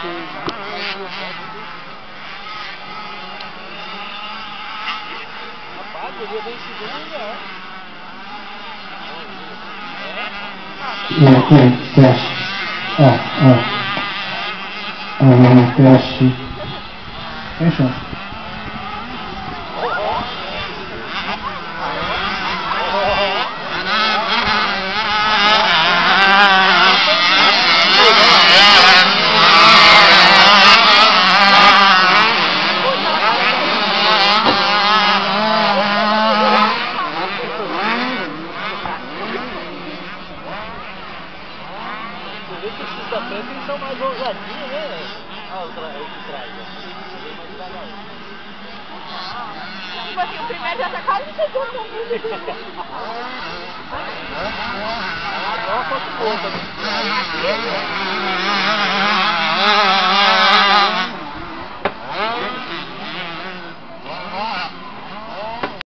Rapaz, ele ia em segundo lugar. Teste. Teste. Fechou. Esses da frente eles são mais ousadinhos, né? Olha o de trás. Tipo assim, o primeiro já tá quase chegando no vídeo. Olha a foto boa também.